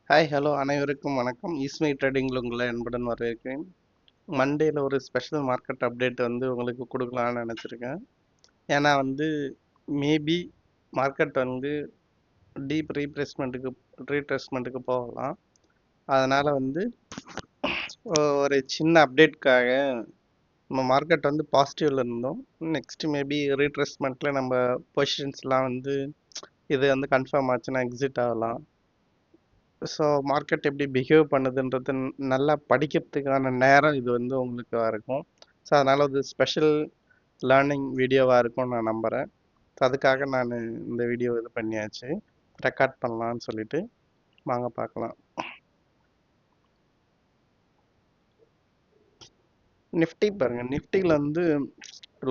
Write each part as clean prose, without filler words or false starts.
Hi hello அனைவருக்கும் வணக்கம். ஈஸ்மை ட்ரேடிங்கில் உங்களை அன்புடன் வரவேற்கிறேன். மண்டேல ஒரு ஸ்பெஷல் மார்க்கெட் அப்டேட் உங்களுக்கு கொடுக்கலான்னு நினச்சிருக்கேன். ஏன்னா மேபி மார்க்கெட் டீப் ரீட்ரேஸ்மெண்ட்டுக்கு போகலாம். அதனால் ஒரு சின்ன அப்டேட்காக நம்ம மார்க்கெட் பாசிட்டிவில் இருந்தோம். நெக்ஸ்ட் மேபி ரீட்ரேஸ்மெண்ட்டில் நம்ம பொசிஷன்ஸ்லாம் இது கன்ஃபார்ம் ஆச்சுன்னா எக்ஸிட் ஆகலாம். ஸோ மார்க்கெட் எப்படி பிஹேவ் பண்ணுதுன்றது நல்லா படிக்கிறதுக்கான நேரம் இது உங்களுக்கு இருக்கும். ஸோ அதனால் அது ஸ்பெஷல் லேர்னிங் வீடியோவாக இருக்கும்னு நான் நம்புகிறேன். ஸோ அதுக்காக நான் இந்த வீடியோ இது பண்ணியாச்சு, ரெக்கார்ட் பண்ணலான்னு சொல்லிட்டு. வாங்க பார்க்கலாம். நிஃப்டி பாருங்கள், நிஃப்டியில்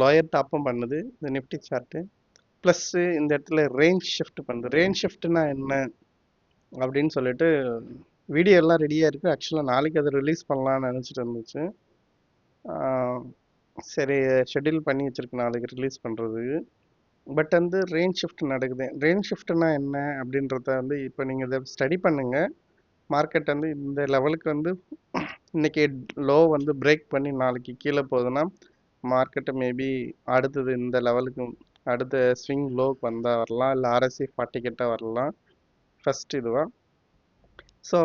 லோயர் டாப்பும் பண்ணுது இந்த நிஃப்டி சார்ட்டு. ப்ளஸ்ஸு இந்த இடத்துல ரேஞ்ச் ஷிஃப்ட் பண்ணுது. ரேஞ்ச் ஷிஃப்ட்னா என்ன அப்படின்னு சொல்லிட்டு வீடியோ எல்லாம் ரெடியாக இருக்குது. ஆக்சுவலாக நாளைக்கு அதை ரிலீஸ் பண்ணலான்னு நினச்சிட்டு இருந்துச்சு. சரி, ஷெட்யூல் பண்ணி வச்சுருக்கு நாளைக்கு ரிலீஸ் பண்ணுறதுக்கு. பட் ரேஞ்ச் ஷிஃப்ட் நடக்குது. ரேஞ்ச் ஷிஃப்ட்னா என்ன அப்படின்றத இப்போ நீங்கள் இதை ஸ்டடி பண்ணுங்கள். மார்க்கெட் இந்த லெவலுக்கு இன்னைக்கு லோ பிரேக் பண்ணி நாளைக்கு கீழே போகுதுன்னா மார்க்கெட்டை மேபி அடுத்தது இந்த லெவலுக்கு அடுத்த ஸ்விங் லோக்கு வந்தால் வரலாம், இல்லை RSI 40 கிட்ட வரலாம் ஃபர்ஸ்ட் இதுவாக. ஸோ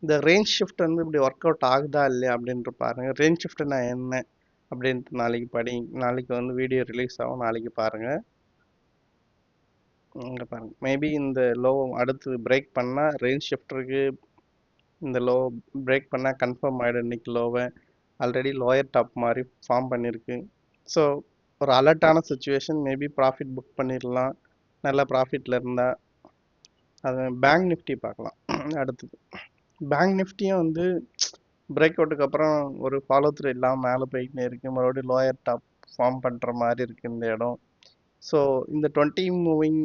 இந்த ரேஞ்ச் ஷிஃப்ட் இப்படி ஒர்க் அவுட் ஆகுதா இல்லையா அப்படின்ட்டு பாருங்கள். ரேஞ்ச் ஷிஃப்ட்னா என்ன அப்படின்ட்டு நாளைக்கு வீடியோ ரிலீஸ் ஆகும், நாளைக்கு பாருங்கள். இங்கே பாருங்கள், மேபி இந்த லோ அடுத்து பிரேக் பண்ணால் ரேஞ்ச் ஷிஃப்டருக்கு இந்த லோ பிரேக் பண்ணால் கன்ஃபார்ம் ஆகிடும். இன்னைக்கு லோவை ஆல்ரெடி லோயர் டாப் மாதிரி ஃபார்ம் பண்ணியிருக்கு. ஸோ ஒரு அலர்ட்டான சுச்சுவேஷன், மேபி ப்ராஃபிட் புக் பண்ணிடலாம் நல்ல ப்ராஃபிட்டில் இருந்தால். அது பேங்க் நிஃப்டி பார்க்கலாம். அடுத்தது பேங்க் நிஃப்டியும் பிரேக் அவுட்டுக்கு அப்புறம் ஒரு ஃபாலோ த்ரூ இல்லாமல் மேலே போய்கிட்டே இருக்குது. மறுபடியும் லோயர் டாப் ஃபார்ம் பண்ணுற மாதிரி இருக்குது இந்த இடம். ஸோ இந்த 20 மூவிங்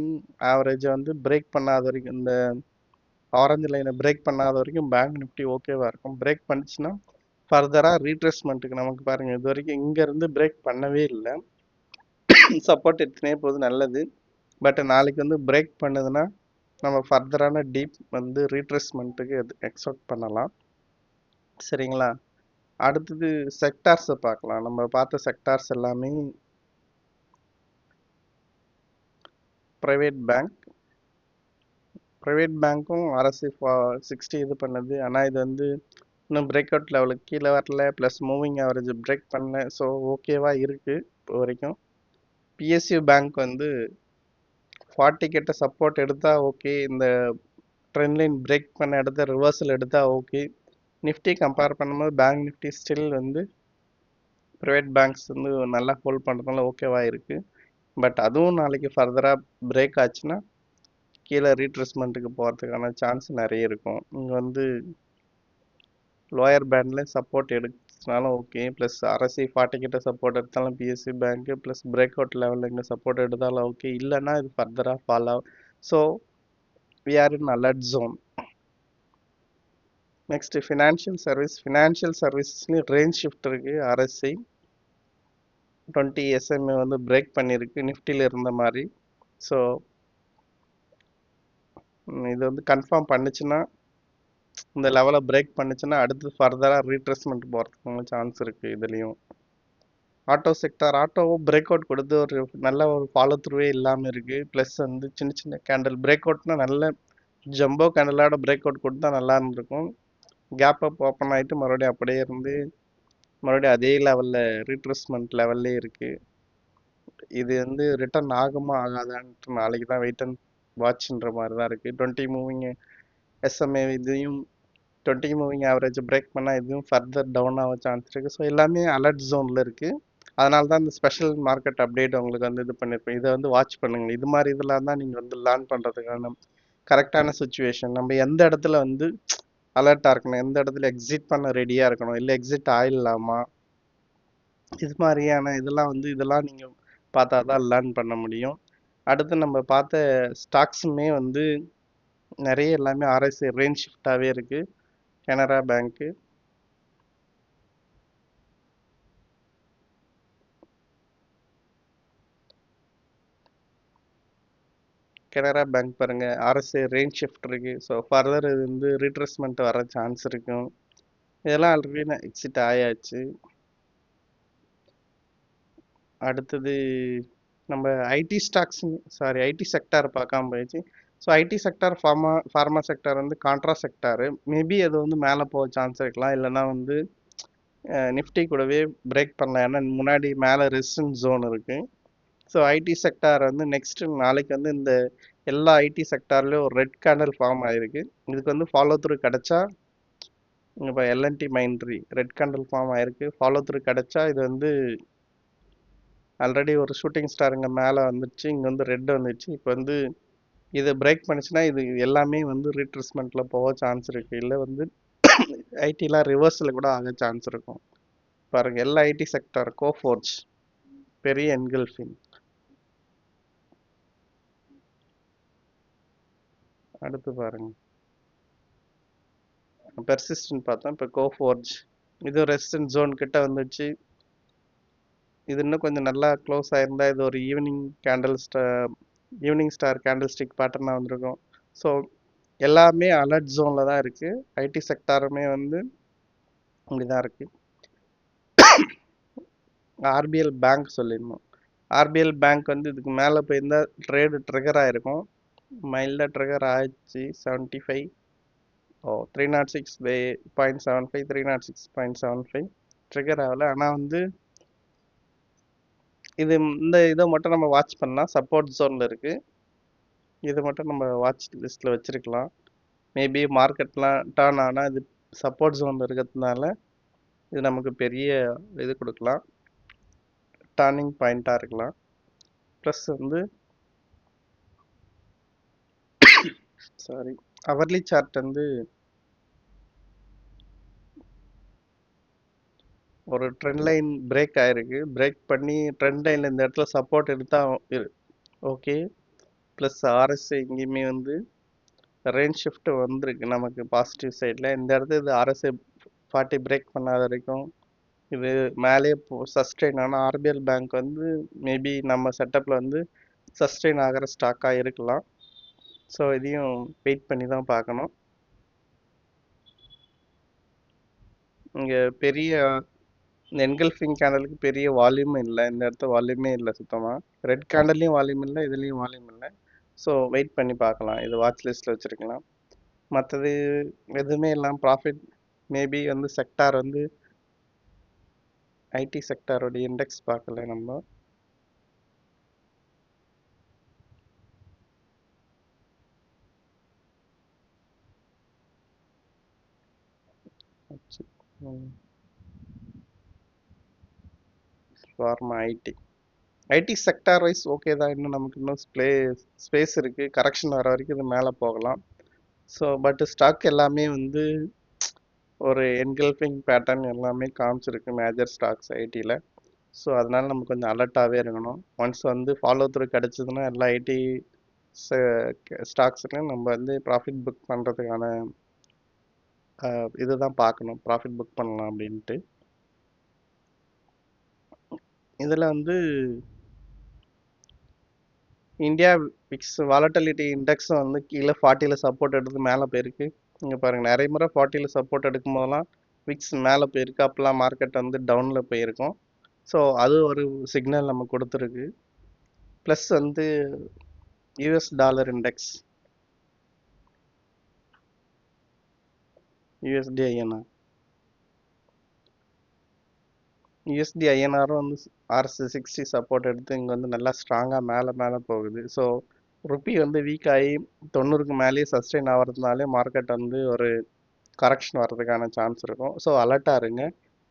ஆவரேஜை பிரேக் பண்ணாத வரைக்கும், இந்த ஆரஞ்சு லைனை பிரேக் பண்ணாத வரைக்கும் பேங்க் நிஃப்டி ஓகேவாக இருக்கும். பிரேக் பண்ணிச்சுன்னா ஃபர்தராக ரீட்ரேஸ்மெண்ட்டுக்கு நமக்கு பாருங்கள், இது வரைக்கும் இங்கேருந்து பிரேக் பண்ணவே இல்லை, சப்போர்ட் எடுத்துனே போகுது, நல்லது. பட் நாளைக்கு பிரேக் பண்ணுதுன்னா நம்ம ஃபர்தரான டீப் ரீட்ரேஸ்மெண்ட்டுக்கு எக்ஸ்பெக்ட் பண்ணலாம். சரிங்களா? அடுத்தது செக்டார்ஸை பார்க்கலாம். நம்ம பார்த்த செக்டார்ஸ் எல்லாமே ப்ரைவேட் பேங்க்கும் RSI 60 இது பண்ணுது. ஆனால் இது இன்னும் பிரேக் அவுட் லெவலுக்கு கீழே வரல, ப்ளஸ் மூவிங் ஆவரேஜ் பிரேக் பண்ணல. ஸோ ஓகேவாக இருக்குது இப்போ வரைக்கும். PSU பேங்க் 40 கிட்ட சப்போர்ட் எடுத்தால் ஓகே, இந்த ட்ரெண்ட் லைன் பிரேக் பண்ண இடத்த ரிவர்சல் எடுத்தால் ஓகே. நிஃப்டி கம்பேர் பண்ணும்போது bank Nifty still private banks நல்லா ஹோல்ட் பண்ணுறதுனால ஓகேவாக இருக்குது. பட் அதுவும் நாளைக்கு ஃபர்தராக பிரேக் ஆச்சுன்னா கீழே ரீட்ரேஸ்மெண்ட்டுக்கு போகிறதுக்கான சான்ஸ் நிறைய இருக்கும். இங்கே லோயர் பேண்டில் சப்போர்ட் எடுத்தனாலும் ஓகே, ப்ளஸ் RSI 40 கிட்ட சப்போர்ட் எடுத்தாலும் PSU பேங்க்கு, ப்ளஸ் பிரேக் அவுட் லெவலில் இங்கே சப்போர்ட் எடுத்தாலும் ஓகே, இல்லைன்னா இது ஃபர்தராக ஃபால் ஆகும். So we are in alert zone. Next financial சர்வீசஸ்லேயும் ரேஞ்ச் ஷிஃப்ட் இருக்குது. RSI 20 SMA பிரேக் பண்ணியிருக்கு நிஃப்டியில் இருந்த மாதிரி. ஸோ இது கன்ஃபார்ம் பண்ணுச்சுன்னா, இந்த லெவலை பிரேக் பண்ணுச்சுன்னா அடுத்து ஃபர்தராக ரீட்ரேஸ்மெண்ட் போகிறதுக்கு சான்ஸ் இருக்குது. இதுலேயும் ஆட்டோ செக்டார், ஆட்டோவும் பிரேக் அவுட் கொடுத்து ஒரு நல்ல ஒரு ஃபாலோ த்ரூவே இல்லாமல் இருக்குது. ப்ளஸ் சின்ன சின்ன கேண்டில் பிரேக் அவுட்னா நல்ல ஜம்போ கேண்டலோட பிரேக் அவுட் கொடுத்தா நல்லா இருந்திருக்கும். கேப் அப் ஓப்பன் ஆகிட்டு மறுபடியும் அப்படியே மறுபடியும் அதே லெவலில் ரீட்ரேஸ்மெண்ட் லெவல்லே இருக்குது. இது ரிட்டர்ன் ஆகுமா ஆகாதான்ட்டு நாளைக்கு தான் வெயிட் அண்ட் வாட்ச்ன்ற மாதிரி தான் இருக்குது. 20 மூவிங் SMA இதையும் 20 மூவிங் ஆவரேஜ் பிரேக் பண்ணால் இதுவும் ஃபர்தர் டவுன் ஆக சான்ஸ் இருக்குது. ஸோ எல்லாமே அலர்ட் ஜோனில் இருக்குது. அதனால தான் இந்த ஸ்பெஷல் மார்க்கெட் அப்டேட் உங்களுக்கு இது பண்ணியிருப்பேன். இதை வாட்ச் பண்ணுங்கள். இது மாதிரி இதெல்லாம் தான் நீங்கள் லேர்ன் பண்ணுறதுக்கான கரெக்டான சுச்சுவேஷன். நம்ம எந்த இடத்துல அலர்ட்டாக இருக்கணும், எந்த இடத்துல எக்ஸிட் பண்ண ரெடியாக இருக்கணும், இல்லை எக்ஸிட் ஆயிடலாமா, இது மாதிரியான இதெல்லாம் நீங்கள் பார்த்தா தான் லேர்ன் பண்ண முடியும். அடுத்து நம்ம பார்த்த ஸ்டாக்ஸுமே நிறைய எல்லாமே RSI ரேஞ்ச் ஷிஃப்டாகவே இருக்குது. கனரா பேங்க்கு, கனரா பேங்க் பாருங்க, ஆர்எஸ்ஐ ரேஞ்ச் ஷிஃப்ட் இருக்கு. ஸோ ஃபர்தர் இது வந்து ரீட்ரேஸ்மெண்ட் வர சான்ஸ் இருக்கும். இதெல்லாம் ஆல்ரெடி நான் எக்ஸிட் ஆயாச்சு. அடுத்தது நம்ம ID stocks, sorry IT sector பார்க்காம போயிடுச்சு. So IT sector, pharma sector வந்து கான்ட்ரா செக்டாரு. மேபி அது வந்து மேலே போக சான்ஸ் இருக்கலாம், இல்லைன்னா வந்து நிஃப்டி கூடவே பிரேக் பண்ணலாம். ஏன்னா முன்னாடி மேலே ரெசிஸ்டன்ஸ் ஜோன் இருக்கு. ஸோ ஐடி செக்டார் வந்து நெக்ஸ்ட் நாளைக்கு வந்து இந்த எல்லா ஐடி செக்டார்லேயும் ஒரு ரெட் கேண்டல் ஃபார்ம் ஆயிருக்கு. இதுக்கு வந்து ஃபாலோ த்ரூ கிடைச்சா, இப்போ L and T Mindtree red candle form ஆயிருக்கு. ஃபாலோ த்ரூ கிடைச்சா இது வந்து ஆல்ரெடி ஒரு ஷூட்டிங் ஸ்டார் இங்கே மேலே வந்துடுச்சு, இங்கே வந்து ரெட் வந்துடுச்சு. இப்போ வந்து இதை பிரேக் பண்ணிச்சுன்னா இது எல்லாமே வந்து ரீட்ரேஸ்மெண்ட்டில் போக சான்ஸ் இருக்குது. இல்லை வந்து ஐடிலாம் ரிவர்ஸில் கூட ஆக சான்ஸ் இருக்கும். பாருங்க, எல்லா ஐடி செக்டார், கோஃபோர்ஜ், பெரிய என்கல்ஃபிங், அடுத்து பாருங்க பெர்சிஸ்டன்ட் பார்த்தோம். இப்போ கோஃபோர்ஜ் இது ரெசிஸ்டன்ட் ஜோன் கிட்ட வந்துச்சு. இது இன்னும் கொஞ்சம் நல்லா க்ளோஸ் ஆயிருந்தா இது ஒரு ஈவினிங் ஸ்டார் கேண்டில் ஸ்டிக் பேட்டர்னாக வந்திருக்கும். ஸோ எல்லாமே அலர்ட் ஜோனில் தான் இருக்குது. ஐடி செக்டாருமே வந்து இப்படி தான் இருக்குது. ஆர்பிஎல் பேங்க் சொல்லிடணும். ஆர்பிஎல் பேங்க் வந்து இதுக்கு மேலே போயிருந்தா ட்ரேடு ட்ரிகர் ஆகிருக்கும். மைல்டாக ட்ரிகர் ஆயிடுச்சு. 75 306.75 306.75 ட்ரிகர் ஆகலை. ஆனால் வந்து இந்த இதை மட்டும் நம்ம வாட்ச் பண்ணலாம். சப்போர்ட் ஜோனில் இருக்குது. இதை மட்டும் நம்ம வாட்ச் லிஸ்ட்டில் வச்சுருக்கலாம். மேபி மார்க்கெட்லாம் டர்ன் ஆனால் இது சப்போர்ட் ஜோனில் இருக்கிறதுனால இது நமக்கு பெரிய இது கொடுக்கலாம், டர்னிங் பாயிண்ட்டாக இருக்கலாம். ப்ளஸ் வந்து அவர்லி சார்ட் வந்து ஒரு ட்ரெண்ட் லைன் பிரேக் ஆயிருக்கு. பிரேக் பண்ணி ட்ரெண்ட் லைனில் இந்த இடத்துல சப்போர்ட் எடுத்தால் ஓகே. ப்ளஸ் ஆர்எஸ்ஐ இங்கேயுமே வந்து ரேஞ்ச் ஷிஃப்ட் வந்திருக்கு நமக்கு பாசிட்டிவ் சைடில். இந்த இடத்துல இது ஆர்எஸ்ஐ 40 பிரேக் பண்ணாத வரைக்கும் இது மேலே சஸ்டெயின். ஆனால் ஆர்பிஎல் பேங்க் வந்து மேபி நம்ம செட்டப்பில் வந்து சஸ்டெயின் ஆகிற ஸ்டாக்காக இருக்கலாம். ஸோ இதையும் வெயிட் பண்ணி தான் பார்க்கணும். இங்கே பெரிய என்கல்ஃபிங் கேண்டலுக்கு பெரிய வால்யூம் இல்லை. இந்த இடத்துல வால்யூமே இல்லை சுத்தமாக. ரெட் கேண்டல்லையும் வால்யூம் இல்லை, இதுலேயும் வால்யூம் இல்லை. ஸோ வெயிட் பண்ணி பார்க்கலாம். இது வாட்ச் லிஸ்ட்டில் வச்சுருக்கலாம். மற்றது எதுவுமே இல்லாமல் ப்ராஃபிட் மேபி வந்து செக்டார் வந்து ஐடி செக்டாரோட இண்டெக்ஸ் பார்க்கல நம்ம. Pharma IT sector wise okay தான். இன்னும் நமக்கு இன்னும் ஸ்பேஸ் இருக்குது. கரெக்ஷன் வர வரைக்கும் இது மேலே போகலாம். ஸோ பட் ஸ்டாக் எல்லாமே வந்து ஒரு என்கல்ஃபிங் பேட்டர்ன் எல்லாமே காமிச்சிருக்கு மேஜர் ஸ்டாக்ஸ் ஐடியில். ஸோ அதனால நம்ம கொஞ்சம் அலர்ட்டாகவே இருக்கணும். ஒன்ஸ் வந்து ஃபாலோ த்ரூ கிடச்சிதுன்னா எல்லா ஐடி ஸ்டாக்ஸ்லையும் நம்ம வந்து ப்ராஃபிட் புக் பண்ணுறதுக்கான இதுதான் பார்க்கணும், ப்ராஃபிட் புக் பண்ணலாம் அப்படின்ட்டு. இதில் வந்து இந்தியா விக்ஸ் வாலட்டிலிட்டி இண்டெக்ஸும் வந்து கீழே 40ல் சப்போர்ட் எடுத்து மேலே போயிருக்கு. இங்கே பாருங்கள், நிறைய முறை 40ல் சப்போர்ட் எடுக்கும் போதெல்லாம் விக்ஸ் மேலே போயிருக்கு. அப்போல்லாம் மார்க்கெட் வந்து டவுனில் போயிருக்கும். ஸோ அது ஒரு சிக்னல் நம்ம கொடுத்துருக்கு. ப்ளஸ் வந்து US dollar index, USD INR, USD ஐஎன்ஆரும் வந்து RS60 சப்போர்ட் எடுத்து இங்கே வந்து நல்லா ஸ்ட்ராங்காக மேலே போகுது. ஸோ ருப்பி வந்து வீக் ஆகி 90க்கு மேலேயே சஸ்டெயின் ஆகிறதுனாலே மார்க்கெட் வந்து ஒரு கரெக்ஷன் வர்றதுக்கான சான்ஸ் இருக்கும். ஸோ அலர்ட்டாக இருங்க.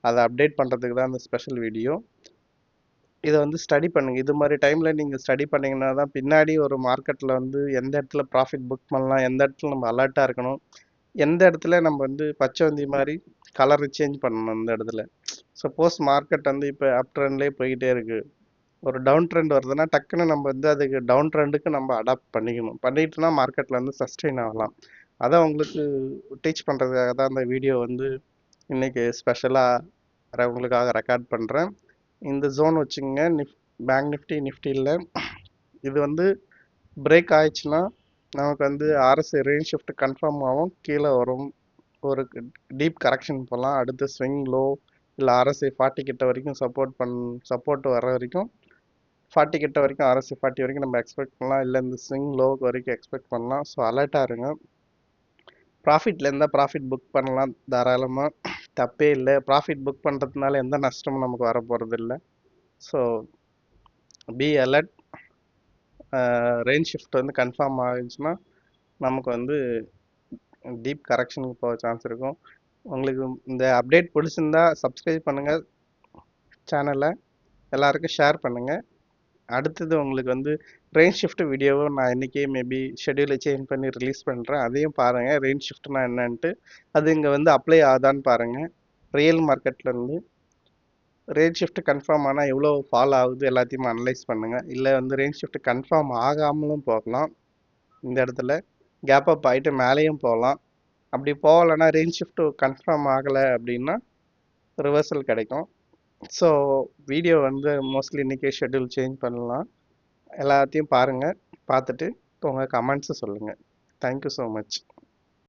அதை அப்டேட் பண்ணுறதுக்கு தான் இந்த ஸ்பெஷல் வீடியோ. இதை வந்து ஸ்டடி பண்ணுங்கள். இது மாதிரி டைமில் நீங்கள் ஸ்டடி பண்ணிங்கன்னா தான் பின்னாடி ஒரு மார்க்கெட்டில் வந்து எந்த இடத்துல ப்ராஃபிட் புக் பண்ணலாம், எந்த இடத்துல நம்ம அலர்ட்டாக இருக்கணும், எந்த இடத்துல நம்ம வந்து பச்சைவந்தி மாதிரி கலர் சேஞ்ச் பண்ணணும். இந்த இடத்துல சப்போஸ் மார்க்கெட் வந்து இப்போ அப் ட்ரெண்ட்லேயே போய்கிட்டே இருக்குது, ஒரு டவுன் ட்ரெண்ட் வருதுன்னா டக்குன்னு நம்ம வந்து அதுக்கு டவுன் ட்ரெண்டுக்கு நம்ம அடாப்ட் பண்ணிக்கிட்டோம்னா மார்க்கெட்டில் வந்து சஸ்டெயின் ஆகலாம். அதை உங்களுக்கு டீச் பண்ணுறதுக்காக தான் இந்த வீடியோ வந்து இன்றைக்கி ஸ்பெஷலாக உங்களுக்காக ரெக்கார்ட் பண்ணுறேன். இந்த ஜோன் வச்சுங்க, பேங்க் நிஃப்டி நிஃப்டியில் இது வந்து பிரேக் ஆயிடுச்சுன்னா நமக்கு வந்து ஆர்எஸ்ஐ ரேஞ்ச் ஷிஃப்ட் கன்ஃபார்ம் ஆகும், கீழே வரும், ஒரு டீப் கரெக்ஷன் போகலாம். அடுத்து ஸ்விங் லோ இல்லை ஆர்எஸ்ஐ 40 கிட்ட வரைக்கும் சப்போர்ட் வர வரைக்கும் 40 கிட்ட வரைக்கும் ஆர்எஸ்ஐ 40 வரைக்கும் நம்ம எக்ஸ்பெக்ட் பண்ணலாம், இல்லை இந்த ஸ்விங் லோ வரைக்கும் எக்ஸ்பெக்ட் பண்ணலாம். ஸோ அலர்ட்டாக இருங்க. ப்ராஃபிட்ல இருந்தால் ப்ராஃபிட் புக் பண்ணலாம் தாராளமாக, தப்பே இல்லை. ப்ராஃபிட் புக் பண்ணுறதுனால எந்த நஷ்டமும் நமக்கு வர போகிறது இல்லை. So be alert. Range shift வந்து கன்ஃபார்ம் ஆகிடுச்சுன்னா நமக்கு வந்து டீப் கரெக்ஷனுக்கு போக சான்ஸ் இருக்கும். உங்களுக்கு இந்த அப்டேட் பிடிச்சிருந்தா சப்ஸ்கிரைப் பண்ணுங்கள் சேனலை, எல்லாருக்கும் ஷேர் பண்ணுங்கள். அடுத்தது உங்களுக்கு வந்து ரேஞ்ச் ஷிஃப்ட் வீடியோவும் நான் இன்றைக்கே மேபி ஷெடியூலை சேஞ்ச் பண்ணி ரிலீஸ் பண்ணுறேன், அதையும் பாருங்கள். ரேஞ்ச் ஷிஃப்ட்னா என்னன்ட்டு அது இங்கே வந்து அப்ளை ஆகுதான்னு பாருங்கள். ரியல் மார்க்கெட்லேருந்து ரேஞ்ச் ஷிஃப்ட் கன்ஃபார்ம் ஆனால் எவ்வளோ ஃபால் ஆகுது எல்லாத்தையும் அனலைஸ் பண்ணுங்கள். இல்லை வந்து ரேஞ்ச் ஷிஃப்ட் கன்ஃபார்ம் ஆகாமலும் போகலாம், இந்த இடத்துல கேப் அப் ஆகிட்டு மேலேயும் போகலாம். அப்படி போகலைன்னா ரேஞ்ச் ஷிஃப்ட் கன்ஃபார்ம் ஆகலை அப்படின்னா ரிவர்சல் கிடைக்கும். ஸோ வீடியோ வந்து மோஸ்ட்லி இன்றைக்கே ஷெட்யூல் சேஞ்ச் பண்ணலாம். எல்லாத்தையும் பாருங்கள், பார்த்துட்டு உங்கள் கமெண்ட்ஸை சொல்லுங்கள். Thank you so much.